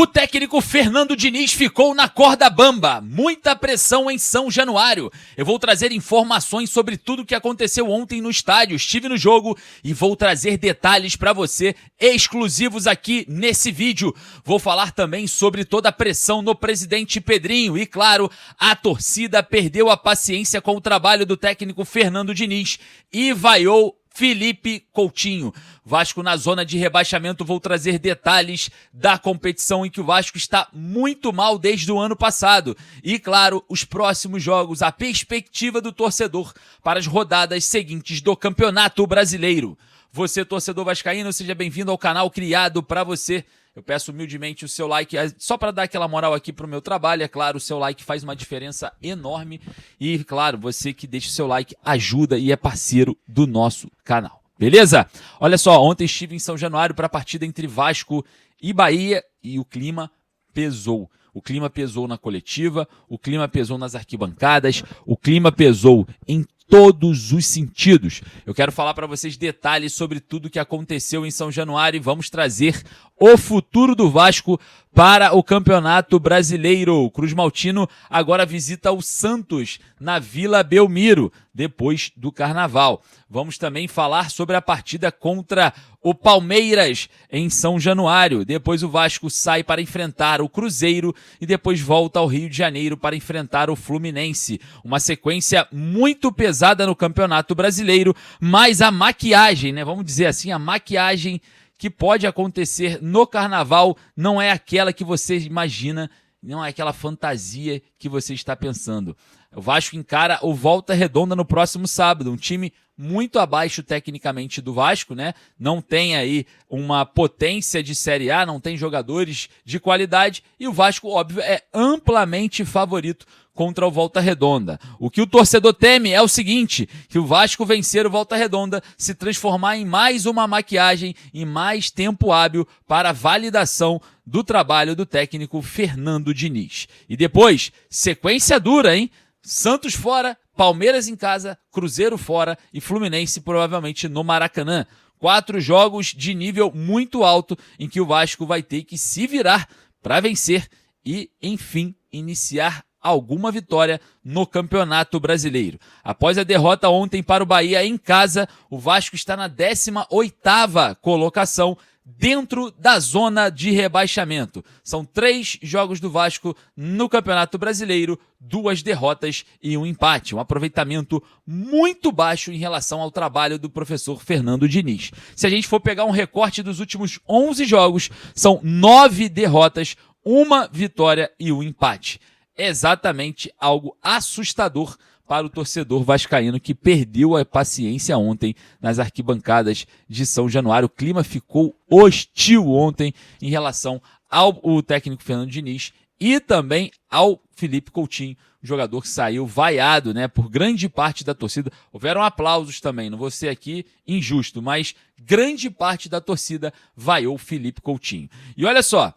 O técnico Fernando Diniz ficou na corda bamba, muita pressão em São Januário. Eu vou trazer informações sobre tudo o que aconteceu ontem no estádio, estive no jogo e vou trazer detalhes para você exclusivos aqui nesse vídeo. Vou falar também sobre toda a pressão no presidente Pedrinho e, claro, a torcida perdeu a paciência com o trabalho do técnico Fernando Diniz e vaiou Felipe Coutinho. Vasco na zona de rebaixamento, vou trazer detalhes da competição em que o Vasco está muito mal desde o ano passado. E, claro, os próximos jogos, a perspectiva do torcedor para as rodadas seguintes do Campeonato Brasileiro. Você, torcedor vascaíno, seja bem-vindo ao canal criado para você. Eu peço humildemente o seu like, só para dar aquela moral aqui pro meu trabalho. É claro, o seu like faz uma diferença enorme. E, claro, você que deixa o seu like ajuda e é parceiro do nosso canal. Beleza? Olha só, ontem estive em São Januário para a partida entre Vasco e Bahia e o clima pesou. O clima pesou na coletiva, o clima pesou nas arquibancadas, o clima pesou em todos os sentidos. Eu quero falar para vocês detalhes sobre tudo o que aconteceu em São Januário e vamos trazer o futuro do Vasco para o Campeonato Brasileiro. O Cruz Maltino agora visita o Santos na Vila Belmiro, depois do Carnaval. Vamos também falar sobre a partida contra o Palmeiras em São Januário. Depois o Vasco sai para enfrentar o Cruzeiro e depois volta ao Rio de Janeiro para enfrentar o Fluminense. Uma sequência muito pesada no Campeonato Brasileiro, mas a maquiagem, né? Vamos dizer assim, a maquiagem que pode acontecer no Carnaval não é aquela que você imagina, não é aquela fantasia que você está pensando. O Vasco encara o Volta Redonda no próximo sábado, um time muito abaixo tecnicamente do Vasco, né? Não tem aí uma potência de Série A, não tem jogadores de qualidade e o Vasco, óbvio, é amplamente favorito contra o Volta Redonda. O que o torcedor teme é o seguinte, que o Vasco vencer o Volta Redonda se transformar em mais uma maquiagem e mais tempo hábil para a validação do trabalho do técnico Fernando Diniz. E depois, sequência dura, hein? Santos fora, Palmeiras em casa, Cruzeiro fora e Fluminense provavelmente no Maracanã. 4 jogos de nível muito alto em que o Vasco vai ter que se virar para vencer e, enfim, iniciar alguma vitória no Campeonato Brasileiro. Após a derrota ontem para o Bahia em casa, o Vasco está na 18ª colocação dentro da zona de rebaixamento. São 3 jogos do Vasco no Campeonato Brasileiro, 2 derrotas e um empate. Um aproveitamento muito baixo em relação ao trabalho do professor Fernando Diniz. Se a gente for pegar um recorte dos últimos 11 jogos, são 9 derrotas, 1 vitória e um empate. É exatamente algo assustador para o torcedor vascaíno que perdeu a paciência ontem nas arquibancadas de São Januário. O clima ficou hostil ontem em relação ao técnico Fernando Diniz e também ao Felipe Coutinho, o jogador que saiu vaiado, né, por grande parte da torcida. Houveram aplausos também, não vou ser aqui injusto, mas grande parte da torcida vaiou o Felipe Coutinho. E olha só,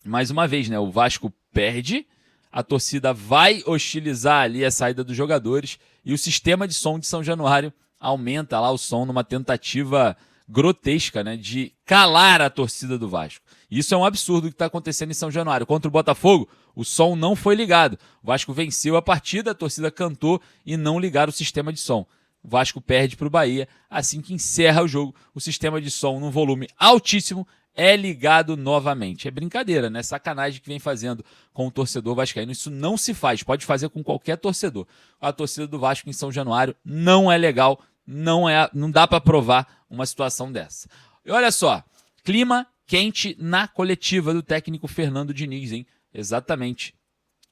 mais uma vez, né, o Vasco perde, a torcida vai hostilizar ali a saída dos jogadores e o sistema de som de São Januário aumenta lá o som numa tentativa grotesca, né, de calar a torcida do Vasco. Isso é um absurdo que está acontecendo em São Januário. Contra o Botafogo, o som não foi ligado. O Vasco venceu a partida, a torcida cantou e não ligaram o sistema de som. O Vasco perde para o Bahia. Assim que encerra o jogo, o sistema de som num volume altíssimo é ligado novamente. É brincadeira, né? Sacanagem que vem fazendo com o torcedor vascaíno. Isso não se faz, pode fazer com qualquer torcedor. A torcida do Vasco em São Januário não é legal, não dá para provar uma situação dessa. E olha só, clima quente na coletiva do técnico Fernando Diniz, hein? Exatamente.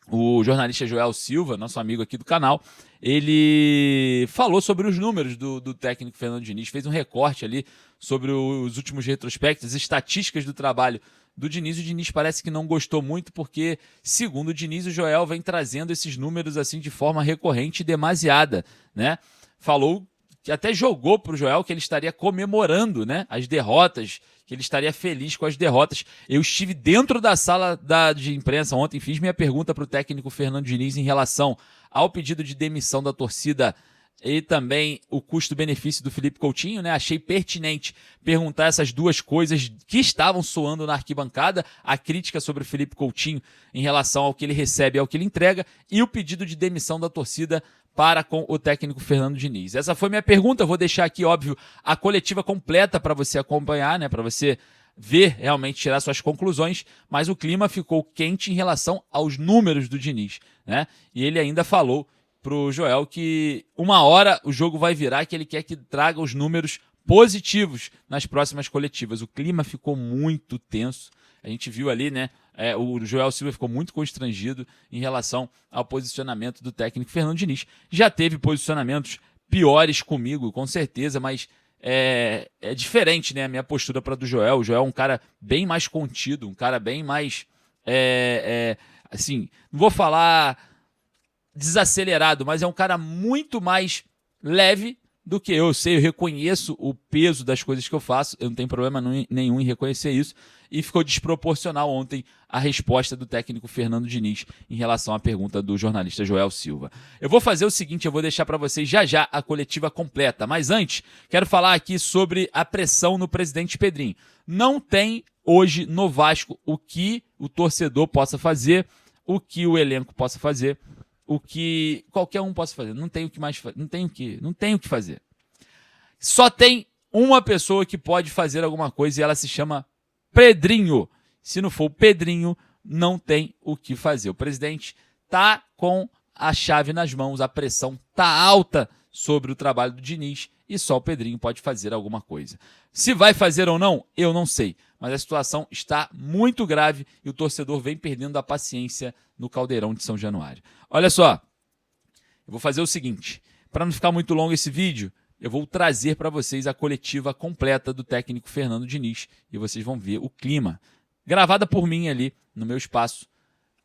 O jornalista Joel Silva, nosso amigo aqui do canal, ele falou sobre os números do técnico Fernando Diniz, fez um recorte ali sobre os últimos retrospectos, estatísticas do trabalho do Diniz. O Diniz parece que não gostou muito porque, segundo o Diniz, o Joel vem trazendo esses números assim de forma recorrente e demasiada, né? Falou que até jogou para o Joel que ele estaria comemorando, né, as derrotas, que ele estaria feliz com as derrotas. Eu estive dentro da sala de imprensa ontem, fiz minha pergunta para o técnico Fernando Diniz em relação ao pedido de demissão da torcida e também o custo-benefício do Felipe Coutinho, né? Achei pertinente perguntar essas duas coisas que estavam soando na arquibancada, a crítica sobre o Felipe Coutinho em relação ao que ele recebe e ao que ele entrega, e o pedido de demissão da torcida para com o técnico Fernando Diniz. Essa foi minha pergunta, eu vou deixar aqui, óbvio, a coletiva completa para você acompanhar, né? Para você ver, realmente tirar suas conclusões, mas o clima ficou quente em relação aos números do Diniz, né? E ele ainda falou pro Joel que uma hora o jogo vai virar, que ele quer que traga os números positivos nas próximas coletivas. O clima ficou muito tenso. A gente viu ali, né? O Joel Silva ficou muito constrangido em relação ao posicionamento do técnico Fernando Diniz. Já teve posicionamentos piores comigo, com certeza, mas é diferente, né? A minha postura para do Joel. O Joel é um cara bem mais contido, um cara bem mais, assim, não vou falar desacelerado, mas é um cara muito mais leve do que eu. Eu reconheço o peso das coisas que eu faço, eu não tenho problema nenhum em reconhecer isso, e ficou desproporcional ontem a resposta do técnico Fernando Diniz em relação à pergunta do jornalista Joel Silva. Eu vou fazer o seguinte, eu vou deixar para vocês já a coletiva completa, mas antes, quero falar aqui sobre a pressão no presidente Pedrinho. Não tem hoje no Vasco o que o torcedor possa fazer, o que o elenco possa fazer, o que qualquer um possa fazer. Não tem o que mais fazer, não tem o que fazer. Só tem uma pessoa que pode fazer alguma coisa e ela se chama Pedrinho. Se não for o Pedrinho, não tem o que fazer. O presidente tá com a chave nas mãos, a pressão tá alta sobre o trabalho do Diniz e só o Pedrinho pode fazer alguma coisa. Se vai fazer ou não, eu não sei, mas a situação está muito grave e o torcedor vem perdendo a paciência no Caldeirão de São Januário. Olha só, eu vou fazer o seguinte, para não ficar muito longo esse vídeo, eu vou trazer para vocês a coletiva completa do técnico Fernando Diniz e vocês vão ver o clima, gravada por mim ali no meu espaço.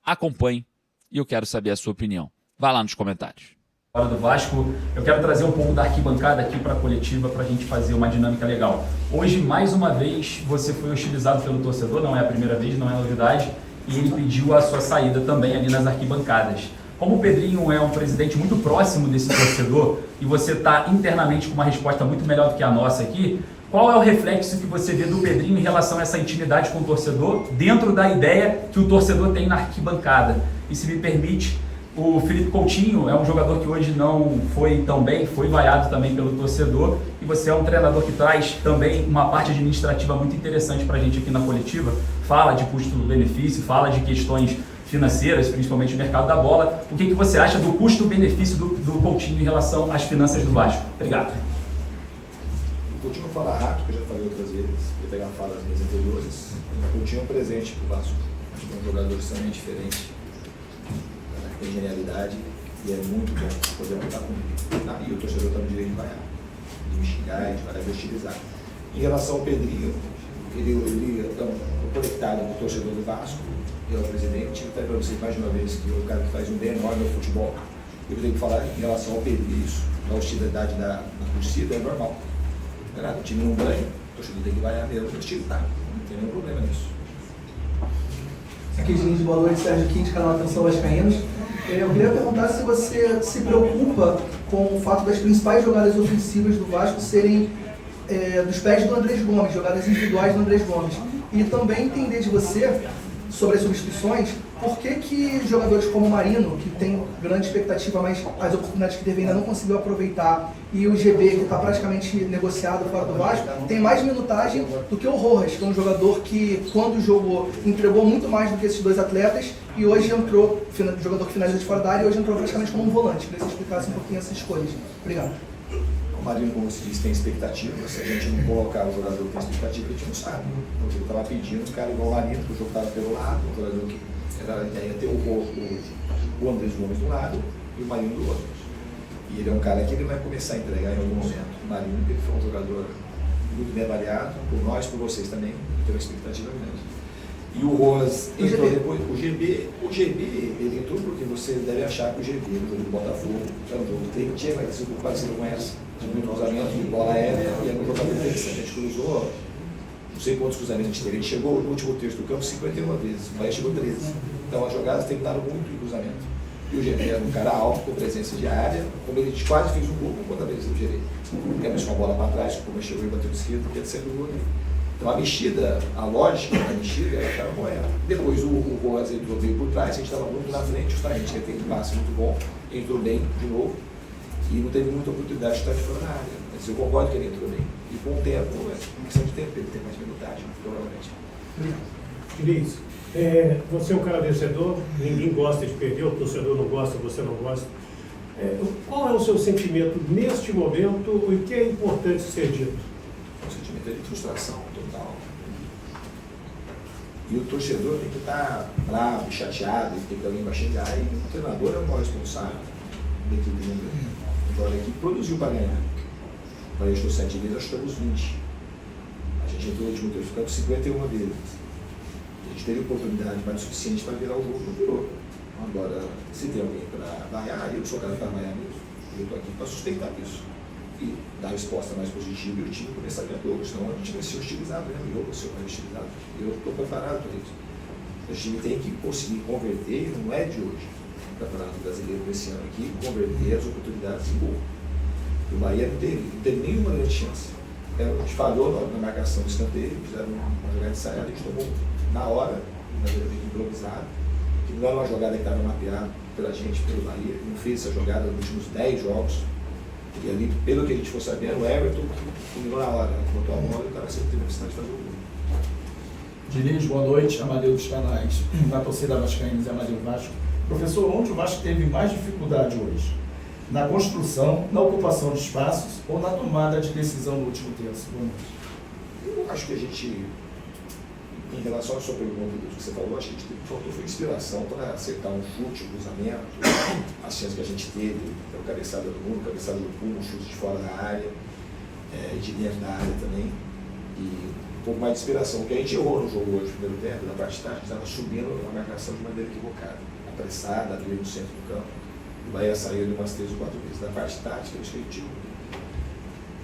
Acompanhe e eu quero saber a sua opinião. Vá lá nos comentários. Hora do Vasco, eu quero trazer um pouco da arquibancada aqui para a coletiva para a gente fazer uma dinâmica legal. Hoje, mais uma vez, você foi hostilizado pelo torcedor, não é a primeira vez, não é novidade, e ele pediu a sua saída também ali nas arquibancadas. Como o Pedrinho é um presidente muito próximo desse torcedor e você está internamente com uma resposta muito melhor do que a nossa aqui, qual é o reflexo que você vê do Pedrinho em relação a essa intimidade com o torcedor dentro da ideia que o torcedor tem na arquibancada? E se me permite, o Felipe Coutinho é um jogador que hoje não foi tão bem, foi vaiado também pelo torcedor, e você é um treinador que traz também uma parte administrativa muito interessante para a gente aqui na coletiva, fala de custo-benefício, fala de questões financeiras, principalmente no mercado da bola. O que você acha do custo-benefício do Coutinho em relação às finanças do Vasco? Obrigado. O Coutinho fala rápido, que eu já falei outras vezes, vou pegar falas minhas anteriores. O Coutinho é um presente para o Vasco, acho que é um jogador extremamente diferente, tem genialidade e é muito bom poder contar comigo. Tá? E o torcedor está no direito de vaiar, de me xingar, de hostilizar. Em relação ao Pedrinho, ele é conectado com o torcedor do Vasco, ele é o presidente, eu para vocês mais uma vez que é o cara que faz um bem enorme no futebol. Eu tenho que falar em relação ao Pedrinho, isso, a hostilidade da torcida é normal. Não é nada, o time não ganha, o torcedor tem que vaiar mesmo, hostilizar, não tem nenhum problema nisso. Aqui, gente, boa noite, Sérgio Quinte, canal Atenção Vascaínos. Eu queria perguntar se você se preocupa com o fato das principais jogadas ofensivas do Vasco serem dos pés do Andrés Gomes, jogadas individuais do Andrés Gomes. E também entender de você, sobre as substituições, por que jogadores como o Marino, que tem grande expectativa, mas as oportunidades que teve ainda não conseguiu aproveitar, e o GB, que está praticamente negociado fora do Vasco, tem mais minutagem do que o Rojas, que é um jogador que, quando jogou, entregou muito mais do que esses dois atletas, e hoje entrou, jogador que finaliza de fora da área, e hoje entrou praticamente como um volante. Queria que você explicasse um pouquinho essas escolhas. Obrigado. O Marino, como se diz, tem expectativa. Se a gente não colocar o jogador que tem expectativa, a gente não sabe. O jogo estava pedindo um cara igual o Marino, que o jogo estava pelo lado, um jogador que ia ter o Andrés Gomes do lado e o Marino do outro. E ele é um cara que ele vai começar a entregar em algum momento. O Marino, ele foi um jogador muito bem avaliado, por nós, por vocês também, tem uma expectativa grande. E o Rojas entrou depois, o GB, ele entrou porque você deve achar que o GB, no jogo do Botafogo, é um jogo que tinha mais parecido com essa, tinha muito cruzamento de bola aérea, e era um jogador interessante. A gente cruzou, não sei quantos cruzamentos a gente teve, a gente chegou no último terço do campo 51 vezes, o Bahia chegou 13. Então as jogadas terminaram muito em cruzamento. E o Gerê era um cara alto, com presença de área, como ele quase fez um gol com a cabeça do Gerê. Ele mexeu uma bola para trás, o Puma chegou e bateu de esquerda, porque ia ser do gol. Então a mexida, a lógica da mexida, ela estava com ela. Depois o Rojas entrou, veio por trás, a gente estava muito na frente, justamente, que tem um passe muito bom, entrou bem de novo e não teve muita oportunidade de estar de fora da área. Mas eu concordo que ele entrou bem. E com o tempo, é uma questão de tempo, ele tem mais minutagem, provavelmente. Cris, você é um cara vencedor, ninguém gosta de perder, o torcedor não gosta, você não gosta. Qual é o seu sentimento neste momento e o que é importante ser dito? O sentimento é de frustração total. E o torcedor tem que estar bravo, chateado, tem que alguém vai xingar. E o treinador é o maior responsável da equipe do Júnior. Agora a equipe produziu para ganhar. Para estou 7 vezes, acho que estamos 20. A gente entrou no último tempo, ficamos 51 vezes. A gente teve oportunidade mais suficiente para virar o jogo, não virou. Agora, se tem alguém para vaiar, eu sou o cara para vaiar mesmo. Eu estou aqui para sustentar isso. E dar a resposta mais positiva e o time começar a ganhar jogo. Senão a gente vai ser hostilizado, né? Eu vou ser hostilizado. Eu estou preparado para isso. O time tem que conseguir converter, e não é de hoje, o Campeonato Brasileiro desse ano aqui, converter as oportunidades em gol. O Bahia não teve nenhuma grande chance. A gente falhou na marcação do escanteio, fizeram uma jogada de saída, a gente tomou na hora, na verdade improvisado, que não era uma jogada que estava mapeada pela gente, pelo Bahia, não fez essa jogada nos últimos 10 jogos. E ali, pelo que a gente for sabendo, o Everton dominou na hora, botou a bola e o cara sempre teve a necessidade de fazer o gol. Diniz, boa noite, Amadeu dos canais, na torcida vascaína e Amadeu Vasco. Professor, onde o Vasco teve mais dificuldade hoje? Na construção, na ocupação de espaços ou na tomada de decisão no último terço? Eu acho que a gente, em relação à sua pergunta do que você falou, acho que a gente faltou foi inspiração para acertar um chute, um cruzamento, as chances que a gente teve, a cabeçada do mundo, cabeçada do Puma, um chute de fora da área, de dentro da área também, e um pouco mais de inspiração. O que a gente errou no jogo hoje, no primeiro tempo, na parte de tarde, estava subindo a marcação de maneira equivocada, apressada, abrindo no centro do campo. O Bahia saiu de umas 3 ou 4 vezes. Na parte tática, acho que ele tirou.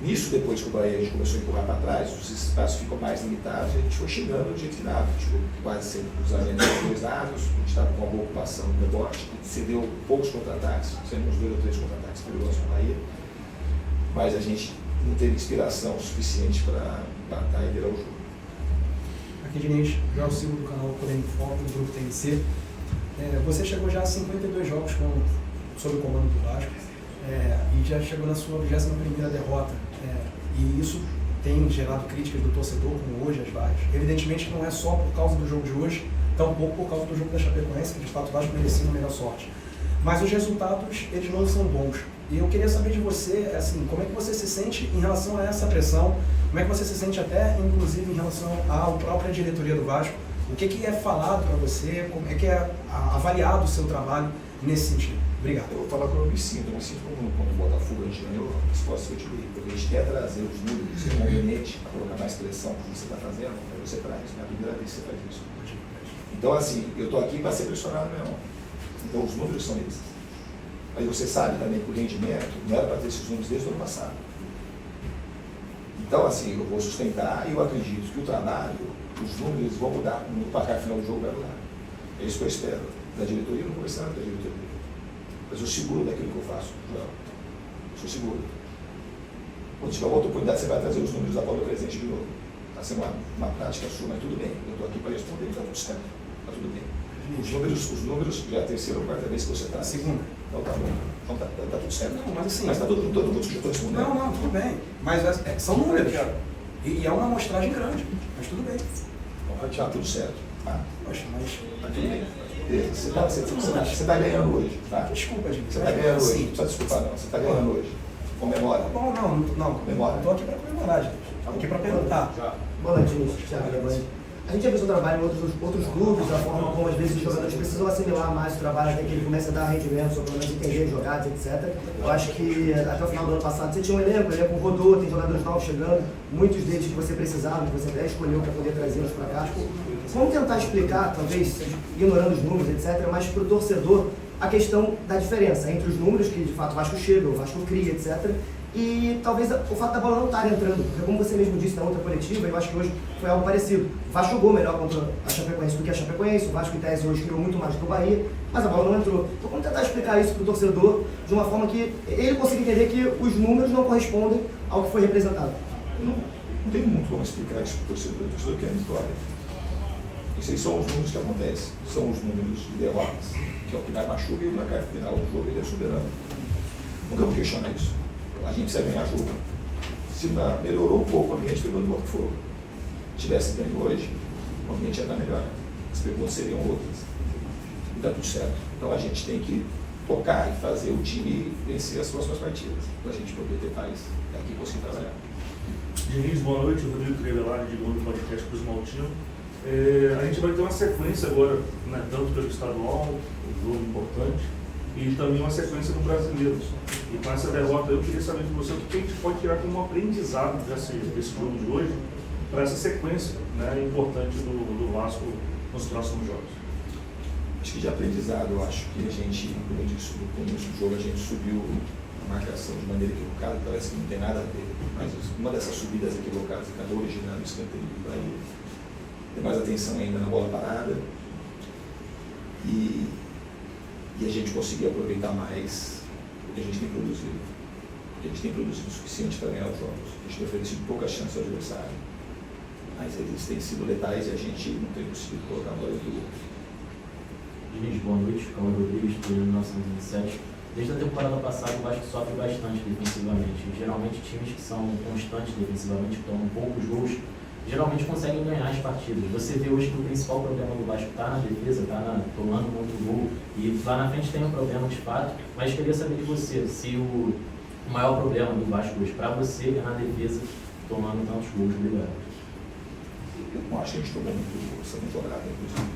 Nisso, depois que o Bahia a gente começou a empurrar para trás, os espaços ficam mais limitados e a gente foi chegando do jeito que dava. A gente ficou quase sempre cruzamento dos dois lados, a gente estava com uma boa ocupação no rebote, cedeu poucos contra-ataques, sendo uns 2 ou 3 contra-ataques perigosos para o Bahia, mas a gente não teve inspiração suficiente para batar e virar o jogo. Aqui, Diniz, João Silva do canal Polêmico Foco, do Grupo TNC. Você chegou já a 52 jogos sob o comando do Vasco e já chegou na sua 21ª derrota. E isso tem gerado críticas do torcedor, como hoje as várias. Evidentemente que não é só por causa do jogo de hoje, tampouco por causa do jogo da Chapecoense, que de fato o Vasco merecia uma melhor sorte. Mas os resultados, eles não são bons. E eu queria saber de você, assim, como é que você se sente em relação a essa pressão, como é que você se sente até, inclusive, em relação à própria diretoria do Vasco, o que é falado para você, como é que é avaliado o seu trabalho nesse sentido? Obrigado. Eu vou falar como eu me sinto como quando o Botafogo a gente ganhou, a resposta que eu te dei, porque a gente quer trazer os números, ser conveniente, a colocar mais pressão no que você está fazendo, aí você traz, é a primeira vez que você faz isso. Então assim, eu estou aqui para ser pressionado mesmo, então os números são esses. Mas você sabe também que o rendimento não era para ter esses números desde o ano passado. Então assim, eu vou sustentar e eu acredito que o trabalho, os números vão mudar, no placar final do jogo vai mudar. É isso que eu espero da diretoria, eu não conversava da diretoria. Mas eu seguro daquilo que eu faço, João. Eu sou seguro. Quando tiver uma oportunidade, você vai trazer os números da Paulo presente de novo. Está sendo uma prática sua, mas tudo bem. Eu estou aqui para responder e está tudo certo. Está tudo bem. Os números já é a 3ª ou 4ª vez que você traz. Segunda. Então tá bom. Então tá tudo certo. Não, mas assim... Mas está todo mundo que já estou respondendo. Não, tudo bem. Mas são números. E é uma amostragem grande. Mas tudo bem. Tá tudo certo. Tá. Poxa, mas... Tá tudo bem. Você está ganhando hoje, tá? Desculpa, gente. Você está ganhando hoje. Sim. Não precisa desculpar, não. Você está ganhando hoje. Comemora. Bom, não. Comemora. Estou aqui para comemorar, gente. Estou aqui para perguntar. Boa noite, Thiago Alemanha. A gente já viu seu trabalho em outros clubes, a forma como às vezes os jogadores precisam assimilar mais o trabalho até que ele comece a dar rendimento, ou pelo menos entender jogadas, etc. Eu acho que até o final do ano passado você tinha um elenco rodou, tem jogadores novos chegando, muitos deles que você precisava, que você até escolheu para poder trazê-los para cá. Vamos tentar explicar, talvez ignorando os números, etc., mas para o torcedor a questão da diferença entre os números que de fato o Vasco chega, o Vasco cria, etc., e talvez o fato da bola não estar entrando, porque como você mesmo disse na outra coletiva, eu acho que hoje foi algo parecido. O Vasco jogou melhor contra a Chapecoense do que a Chapecoense, o Vasco em tese hoje criou muito mais do que o Bahia, mas a bola não entrou. Então vamos tentar explicar isso para o torcedor de uma forma que ele consiga entender que os números não correspondem ao que foi representado. Não tem muito como explicar isso para o torcedor. O torcedor quer a vitória. Esses aí são os números que acontecem, são os números de derrotas, que é o que mais machuca, e o placar final do jogo ele é soberano. Nunca vou questionar isso. A gente precisa ganhar jogo. Se melhorou um pouco o ambiente, pegou do Botafogo. Se tivesse ganho hoje, o ambiente ia estar melhor. As perguntas seriam outras. E está tudo certo. Então a gente tem que tocar e fazer o time vencer as próximas partidas, para a gente poder ter paz aqui e conseguir trabalhar. Diniz, boa noite. Rodrigo Crevellari, de novo no podcast Cruz Maltino. A gente vai ter uma sequência agora, né, tanto pelo estadual, um jogo importante, e também uma sequência no brasileiro. E com essa derrota, eu queria saber de você o que a gente pode tirar como aprendizado desse jogo de hoje para essa sequência, né, importante do Vasco nos próximos jogos. Acho que de aprendizado, eu acho que a gente, como eu disse no começo do jogo, a gente subiu a marcação de maneira equivocada, parece que não tem nada a ver, mas uma dessas subidas equivocadas acabou originando o escanteio do Bahia. Tem mais atenção ainda na bola parada e a gente conseguir aproveitar mais o que a gente tem produzido. Porque a gente tem produzido o suficiente para ganhar os jogos. A gente tem oferecido poucas chances ao adversário, mas eles têm sido letais e a gente não tem conseguido colocar a bola do gol. Diniz, boa noite. Cauê Rodrigues, do 1927. Desde a temporada passada, o Vasco sofre bastante defensivamente. Geralmente, times que são constantes defensivamente, que tomam poucos gols, geralmente conseguem ganhar as partidas. Você vê hoje que o principal problema do Vasco está na defesa, está tomando muito gol, e lá na frente tem um problema de fato, mas queria saber de você, se o maior problema do Vasco hoje para você é na defesa, tomando tantos gols. Obrigado. Eu não acho que a gente tomou muito gol essa temporada, inclusive.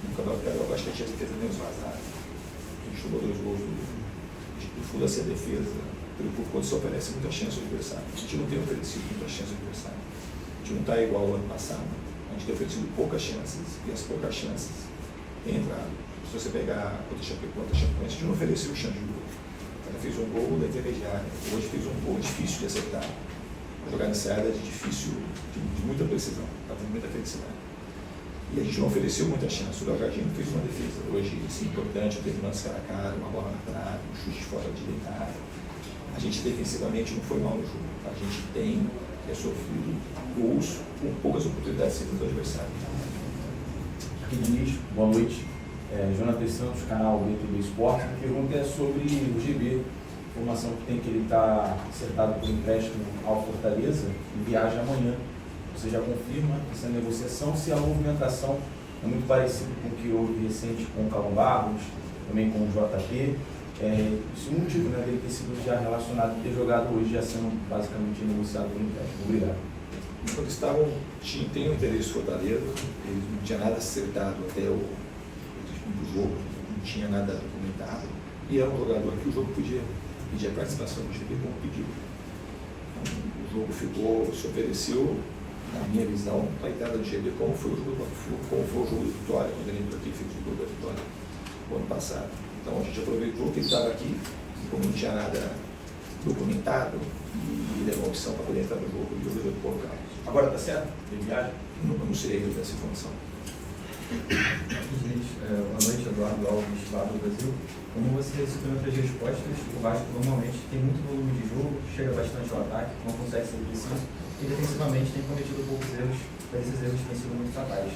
No Campeonato Carioca, eu acho que a gente já fez menos vazado. A gente tomou 2 gols do fundo a ser defesa, por quando se oferece muita chance ao adversário. A gente não tem oferecido muita chance ao adversário. A gente não está igual ao ano passado. A gente tem oferecido poucas chances, e as poucas chances entraram. Se você pegar contra a Chapecoense, a gente não ofereceu chance de gol. Ela fez um gol da intermediária. Hoje fez um gol difícil de acertar. A jogada ensaiada é difícil, de muita precisão, está tendo muita felicidade. E a gente não ofereceu muita chance. O Léo Jardim fez uma defesa hoje, sim, importante, teve um lance cara a cara, uma bola na trave, um chute fora de direita. A gente defensivamente não foi mal no jogo. A gente tem sofrido gols com poucas oportunidades sempre do adversário. Aqui Diniz, boa noite. Jonathan Santos, canal B2B Esporte. A pergunta é sobre o GB. Informação que tem que ele está acertado por empréstimo ao Fortaleza e viaja amanhã. Você já confirma essa negociação, se a movimentação é muito parecida com o que houve recente com o Calvão Barros, também com o JP. Isso é um motivo, né, dele ter sido já relacionado, ter jogado hoje, já sendo basicamente negociado por empréstimo. Obrigado. Quando estavam, tem um interesse Fortaleza, eles não tinha nada acertado até o jogo, não tinha nada documentado, e era um jogador que o jogo podia pedir a participação do GB como pediu. Então, o jogo ficou, se ofereceu, na minha visão, para a entrada do GB, como foi o jogo do Botafogo, como foi o jogo da Vitória, quando ele entrou aqui e fez o jogo da Vitória no ano passado. Então a gente aproveitou que ele estava aqui, e como não tinha nada documentado, e deu uma opção para poder entrar no jogo, e eu resolvi colocar. Agora está certo? Ele viaja? Não sei ainda dessa informação. Boa noite, Eduardo Alves, lá do Brasil. Como você citou em outras respostas, o Vasco normalmente tem muito volume de jogo, chega bastante ao ataque, não consegue ser preciso e defensivamente tem cometido poucos erros, mas esses erros têm sido muito fatais.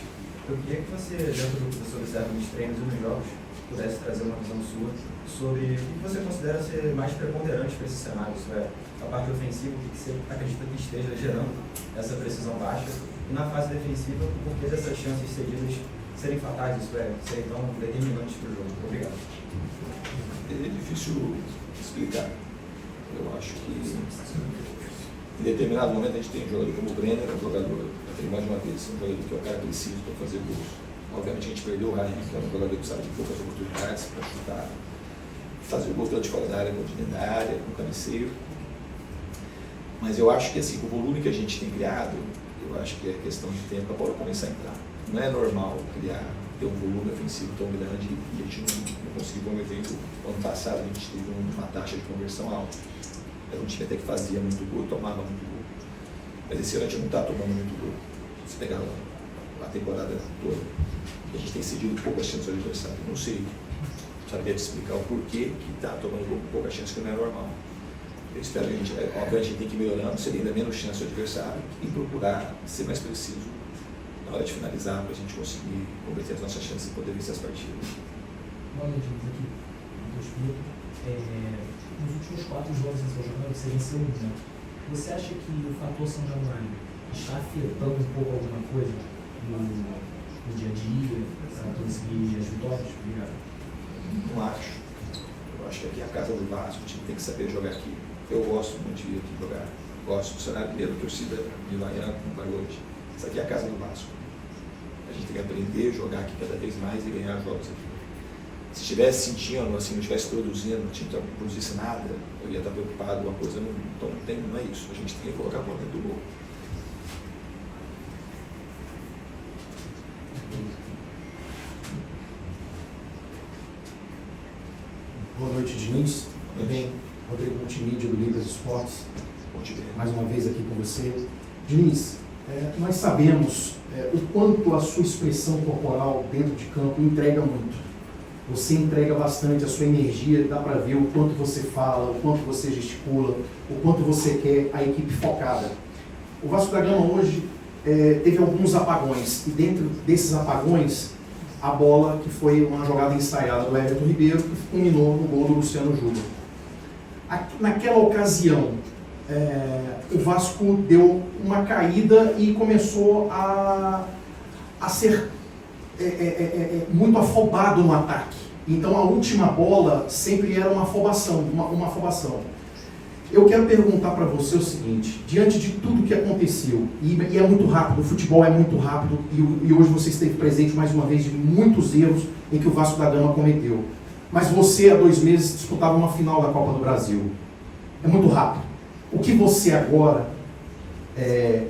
Eu queria que você, dentro do que você observa nos treinos e nos jogos, pudesse trazer uma visão sua sobre o que você considera ser mais preponderante para esse cenário, isso é, a parte ofensiva, o que você acredita que esteja gerando essa precisão baixa, e na fase defensiva, o porquê dessas chances cedidas serem fatais, isso é, serem tão determinantes para o jogo. Obrigado. É difícil explicar. Eu acho que em determinado momento a gente tem um jogador como o Brenner, um jogador, mais uma vez, um jogador que é o cara preciso para fazer gols. Obviamente a gente perdeu o Raí, que era um jogador que precisava de poucas oportunidades para chutar, fazer o gol tanto de fora da área quanto de dentro da área, no cabeceio. Mas eu acho que assim, com o volume que a gente tem criado, eu acho que é questão de tempo para a bola começar a entrar. Não é normal ter um volume ofensivo tão grande e a gente não conseguiu converter. No ano passado a gente teve uma taxa de conversão alta. Era um time até que fazia muito gol e tomava muito gol. Mas esse ano a gente não está tomando muito gol. Se pegar a temporada toda, a gente tem cedido poucas chances ao adversário. Não sei saber te explicar o porquê que está tomando gol com pouca chance, que não é normal. Eu espero que a gente, obviamente, a gente tem que ir melhorando, ceder ainda menos chance ao adversário e procurar ser mais preciso na hora de finalizar, para a gente conseguir converter as nossas chances e poder vencer as partidas. Boa noite, aqui, Matheus Pinto. Nos últimos 4 jogos em São Januário, você venceu um, né? Você acha que o fator São Januário está afetando um pouco alguma coisa no dia a dia, para conseguir as vitórias? Obrigado. Não acho. Eu acho que aqui é a casa do Vasco, o time tem que saber jogar aqui. Eu gosto muito de vir aqui jogar. Gosto do cenário primeiro, torcida de Vaiana, como vai hoje. Isso aqui é a casa do Vasco. A gente tem que aprender a jogar aqui cada vez mais e ganhar jogos aqui. Se estivesse sentindo, assim, não estivesse produzindo, não produzisse nada, eu ia estar preocupado, uma coisa não, então não é isso. A gente tem que colocar a bola dentro do gol. Boa noite, Diniz. Tudo bem? Rodrigo Multimídia, do Libras Esportes. Mais uma vez aqui com você. Diniz, nós sabemos o quanto a sua expressão corporal dentro de campo entrega muito. Você entrega bastante a sua energia, dá para ver o quanto você fala, o quanto você gesticula, o quanto você quer a equipe focada. O Vasco da Gama hoje teve alguns apagões, e dentro desses apagões, a bola que foi uma jogada ensaiada do Everton Ribeiro, que culminou no gol do Luciano Juba. Naquela ocasião, o Vasco deu uma caída e começou a ser muito afobado no ataque. Então a última bola sempre era uma afobação, uma afobação. Eu quero perguntar para você o seguinte: diante de tudo que aconteceu, e é muito rápido, o futebol é muito rápido, e hoje você esteve presente mais uma vez de muitos erros em que o Vasco da Gama cometeu. Mas você, há 2 meses, disputava uma final da Copa do Brasil. É muito rápido. O que você agora,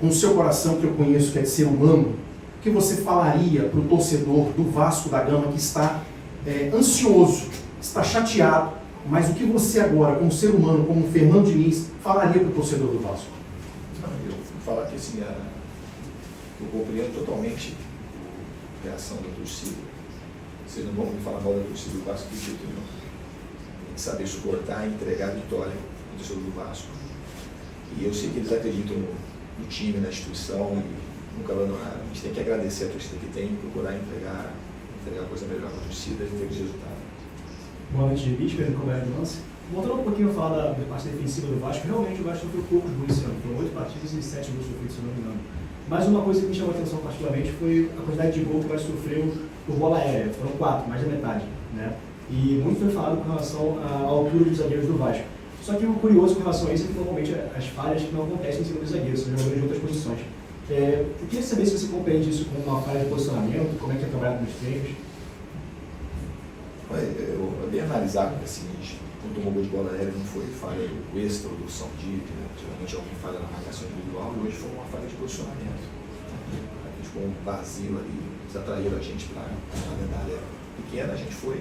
com o seu coração, que eu conheço, que é de ser humano, o que você falaria para o torcedor do Vasco da Gama que está ansioso, está chateado, mas o que você agora, como ser humano, como Fernando Diniz, falaria para o torcedor do Vasco? Eu vou falar que assim, eu compreendo totalmente a reação da torcida. Vocês não vão me falar mal da torcida do Vasco de jeito nenhum. Tem que saber suportar e entregar a vitória do torcedor do Vasco. E eu sei que eles acreditam no time, na instituição, e nunca abandonaram. A gente tem que agradecer a torcida que tem e procurar entregar a coisa melhor para a torcida e ter os resultados. Boa noite, Diniz, Pedro Comério do Lance. Voltando um pouquinho a falar da parte defensiva do Vasco, realmente o Vasco sofreu poucos gols esse ano. Foram 8 partidas e 7 gols sofridos, se não me engano. Mas uma coisa que me chamou a atenção particularmente foi a quantidade de gols que o Vasco sofreu por bola aérea. Foram 4, mais da metade, né? E muito foi falado com relação à altura dos zagueiros do Vasco. Só que o curioso com relação a isso é que normalmente as falhas que não acontecem em cima dos zagueiros, são jogadores de outras posições. Eu queria saber se você compreende isso como uma falha de posicionamento, como é que é trabalhado nos treinos. É bem analisado, assim, a gente, quando tomou gol de bola aérea, não foi falha do extra ou do São Dito, né? Geralmente alguém falha na marcação individual, e hoje foi uma falha de posicionamento. A gente ficou um vazio ali, eles atraíram a gente para a medalha pequena, a gente foi,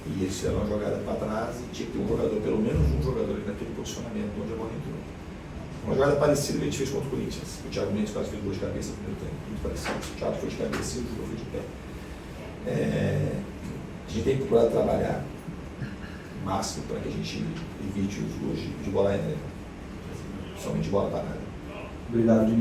e eles fizeram uma jogada para trás, e tinha que ter um jogador, pelo menos um jogador ali naquele posicionamento onde a bola entrou. Uma jogada parecida que a gente fez contra o Corinthians. O Thiago Mendes quase fez gol de cabeça no primeiro tempo, muito parecido. O Thiago foi de cabeça e o Júlio foi de pé. A gente tem que procurar trabalhar o máximo para que a gente evite os gols de bola aérea, somente de bola parada. Obrigado, Diniz.